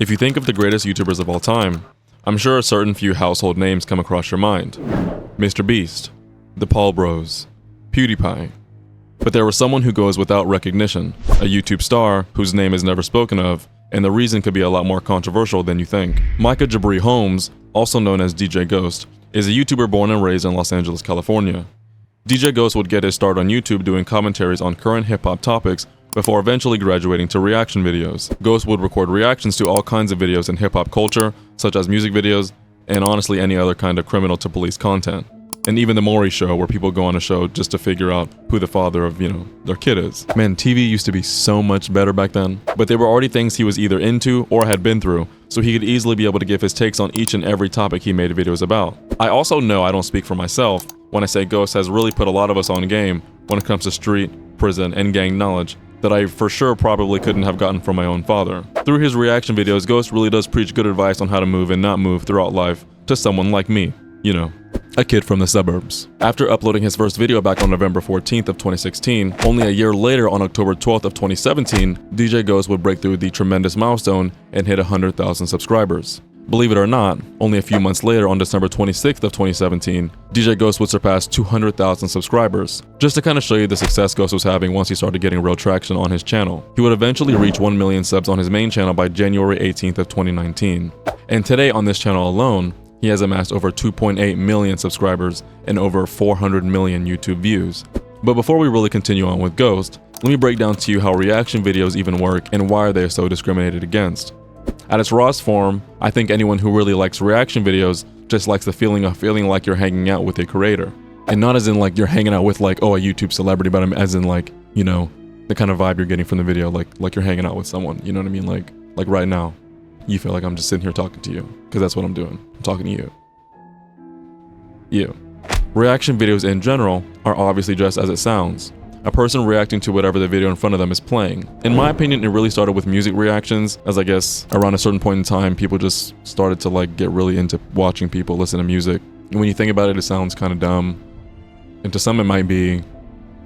If you think of the greatest YouTubers of all time, I'm sure a certain few household names come across your mind. Mr. Beast, the Paul Bros, PewDiePie. But there was someone who goes without recognition, a YouTube star whose name is never spoken of, and the reason could be a lot more controversial than you think. Micah Jabri Holmes, also known as DJ Ghost, is a YouTuber born and raised in Los Angeles, California. DJ Ghost would get his start on YouTube doing commentaries on current hip-hop topics before eventually graduating to reaction videos. Ghost would record reactions to all kinds of videos in hip-hop culture, such as music videos, and honestly any other kind of criminal to police content. And even the Maury Show, where people go on a show just to figure out who the father of, their kid is. Man, TV used to be so much better back then. But they were already things he was either into or had been through, so he could easily be able to give his takes on each and every topic he made videos about. I also know I don't speak for myself when I say Ghost has really put a lot of us on game when it comes to street, prison, and gang knowledge that I for sure probably couldn't have gotten from my own father. Through his reaction videos, Ghost really does preach good advice on how to move and not move throughout life to someone like me, a kid from the suburbs. After uploading his first video back on November 14th of 2016, only a year later on October 12th of 2017, DJ Ghost would break through the tremendous milestone and hit 100,000 subscribers. Believe it or not, only a few months later on December 26th of 2017, DJ Ghost would surpass 200,000 subscribers. Just to kind of show you the success Ghost was having once he started getting real traction on his channel. He would eventually reach 1 million subs on his main channel by January 18th of 2019. And today on this channel alone, he has amassed over 2.8 million subscribers and over 400 million YouTube views. But before we really continue on with Ghost, let me break down to you how reaction videos even work and why they are so discriminated against. At its rawest form, I think anyone who really likes reaction videos just likes the feeling of feeling like you're hanging out with a creator. And not as in like you're hanging out with a YouTube celebrity, but as in the kind of vibe you're getting from the video, like you're hanging out with someone, you know what I mean? Like right now, you feel like I'm just sitting here talking to you, because that's what I'm doing. I'm talking to you. You. Reaction videos in general are obviously just as it sounds. A person reacting to whatever the video in front of them is playing. In my opinion, it really started with music reactions, as I guess around a certain point in time, people just started to get really into watching people listen to music. And when you think about it, it sounds kind of dumb. And to some it might be,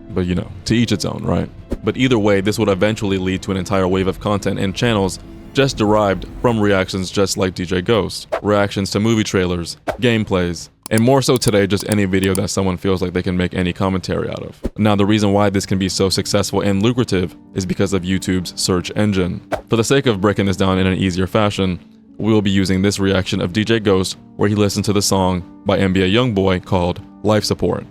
but to each its own, right? But either way, this would eventually lead to an entire wave of content and channels just derived from reactions just like DJ Ghost. Reactions to movie trailers, gameplays, and more so today, just any video that someone feels like they can make any commentary out of. Now, the reason why this can be so successful and lucrative is because of YouTube's search engine. For the sake of breaking this down in an easier fashion, we will be using this reaction of DJ Ghost where he listened to the song by NBA Youngboy called Life Support.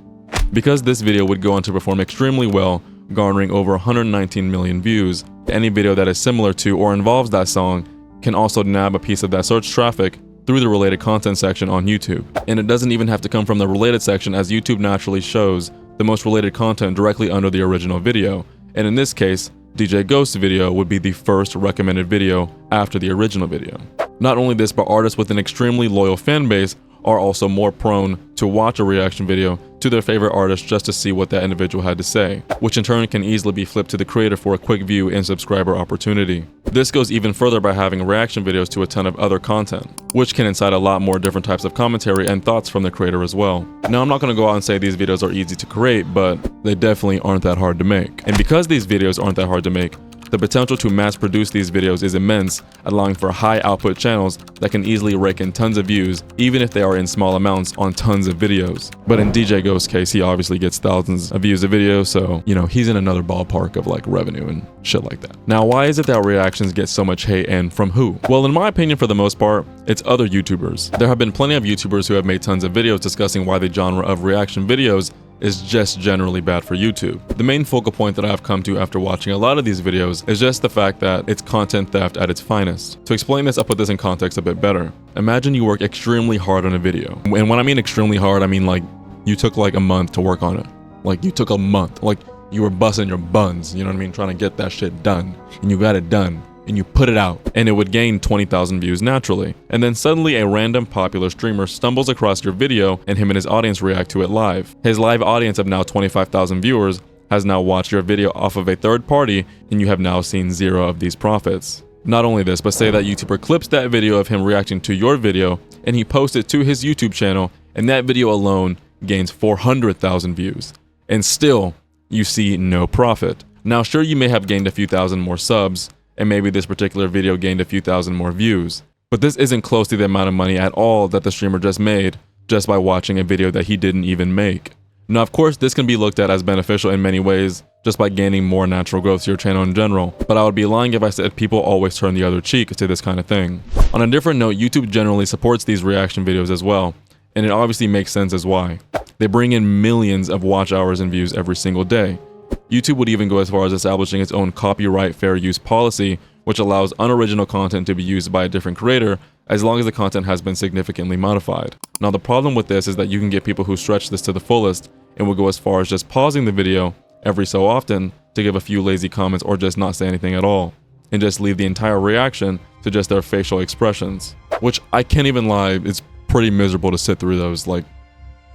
Because this video would go on to perform extremely well, garnering over 119 million views, any video that is similar to or involves that song can also nab a piece of that search traffic through the related content section on YouTube. And it doesn't even have to come from the related section, as YouTube naturally shows the most related content directly under the original video. And in this case, DJ Ghost's video would be the first recommended video after the original video. Not only this, but artists with an extremely loyal fan base are also more prone to watch a reaction video to their favorite artist just to see what that individual had to say, which in turn can easily be flipped to the creator for a quick view and subscriber opportunity. This goes even further by having reaction videos to a ton of other content, which can incite a lot more different types of commentary and thoughts from the creator as well. Now, I'm not going to go out and say these videos are easy to create, but they definitely aren't that hard to make. And because these videos aren't that hard to make, the potential to mass produce these videos is immense, allowing for high output channels that can easily rake in tons of views, even if they are in small amounts on tons of videos. But in DJ Ghost's case, he obviously gets thousands of views a video, so, he's in another ballpark of revenue and shit like that. Now, why is it that reactions get so much hate, and from who? Well, in my opinion, for the most part, it's other YouTubers. There have been plenty of YouTubers who have made tons of videos discussing why the genre of reaction videos is just generally bad for YouTube. The main focal point that I've come to after watching a lot of these videos is just the fact that it's content theft at its finest. To explain this, I'll put this in context a bit better. Imagine you work extremely hard on a video. And when I mean extremely hard, I mean you took a month to work on it. You took a month. You were busting your buns, you know what I mean? Trying to get that shit done. And you got it done. And you put it out, and it would gain 20,000 views naturally. And then suddenly a random popular streamer stumbles across your video and him and his audience react to it live. His live audience of now 25,000 viewers has now watched your video off of a third party, and you have now seen zero of these profits. Not only this, but say that YouTuber clips that video of him reacting to your video and he posts it to his YouTube channel, and that video alone gains 400,000 views. And still, you see no profit. Now, sure, you may have gained a few thousand more subs, and maybe this particular video gained a few thousand more views. But this isn't close to the amount of money at all that the streamer just made just by watching a video that he didn't even make. Now, of course, this can be looked at as beneficial in many ways, just by gaining more natural growth to your channel in general, but I would be lying if I said people always turn the other cheek to this kind of thing. On a different note, YouTube generally supports these reaction videos as well, and it obviously makes sense as why. They bring in millions of watch hours and views every single day. YouTube would even go as far as establishing its own copyright fair use policy, which allows unoriginal content to be used by a different creator as long as the content has been significantly modified. Now, the problem with this is that you can get people who stretch this to the fullest and will go as far as just pausing the video every so often to give a few lazy comments or just not say anything at all, and just leave the entire reaction to just their facial expressions. Which, I can't even lie, it's pretty miserable to sit through those. Like,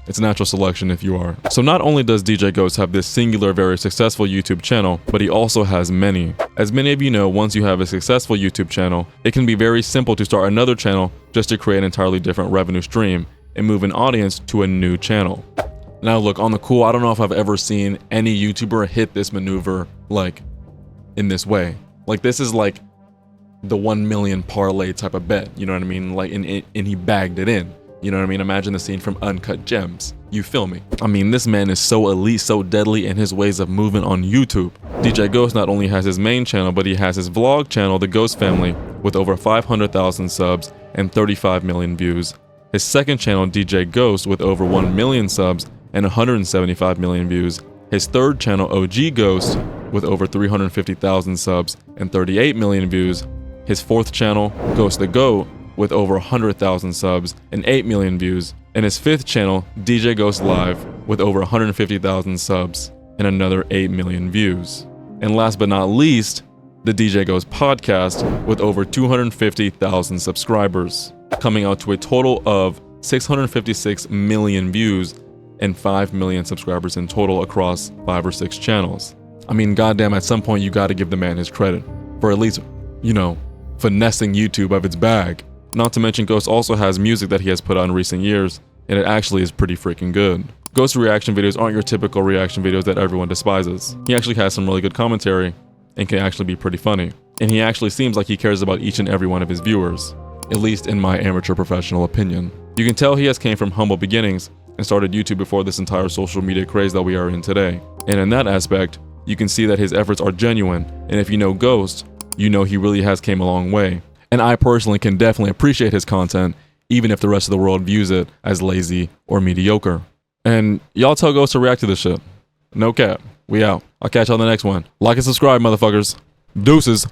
it's natural selection if you are. So not only does DJ Ghost have this singular, very successful YouTube channel, but he also has many. As many of you know, once you have a successful YouTube channel, it can be very simple to start another channel just to create an entirely different revenue stream and move an audience to a new channel. Now look, on the cool, I don't know if I've ever seen any YouTuber hit this maneuver like in this way. Like, this is like the 1 million parlay type of bet, you know what I mean? Like, and he bagged it in. You know what I mean? Imagine the scene from Uncut Gems. You feel me? I mean, this man is so elite, so deadly in his ways of moving on YouTube. DJ Ghost not only has his main channel, but he has his vlog channel, The Ghost Family, with over 500,000 subs and 35 million views. His second channel, DJ Ghost, with over 1 million subs and 175 million views. His third channel, OG Ghost, with over 350,000 subs and 38 million views. His fourth channel, Ghost the Goat, with over 100,000 subs and 8 million views. And his fifth channel, DJ Ghost Live, with over 150,000 subs and another 8 million views. And last but not least, the DJ Ghost podcast, with over 250,000 subscribers, coming out to a total of 656 million views and 5 million subscribers in total across 5 or 6 channels. I mean, goddamn, at some point you gotta give the man his credit for at least, you know, finessing YouTube of its bag. Not to mention, Ghost also has music that he has put out in recent years, and it actually is pretty freaking good. Ghost reaction videos aren't your typical reaction videos that everyone despises. He actually has some really good commentary, and can actually be pretty funny. And he actually seems like he cares about each and every one of his viewers, at least in my amateur professional opinion. You can tell he has came from humble beginnings, and started YouTube before this entire social media craze that we are in today. And in that aspect, you can see that his efforts are genuine, and if you know Ghost, you know he really has came a long way. And I personally can definitely appreciate his content, even if the rest of the world views it as lazy or mediocre. And y'all tell Ghost to react to this shit. No cap. We out. I'll catch y'all on the next one. Like and subscribe, motherfuckers. Deuces.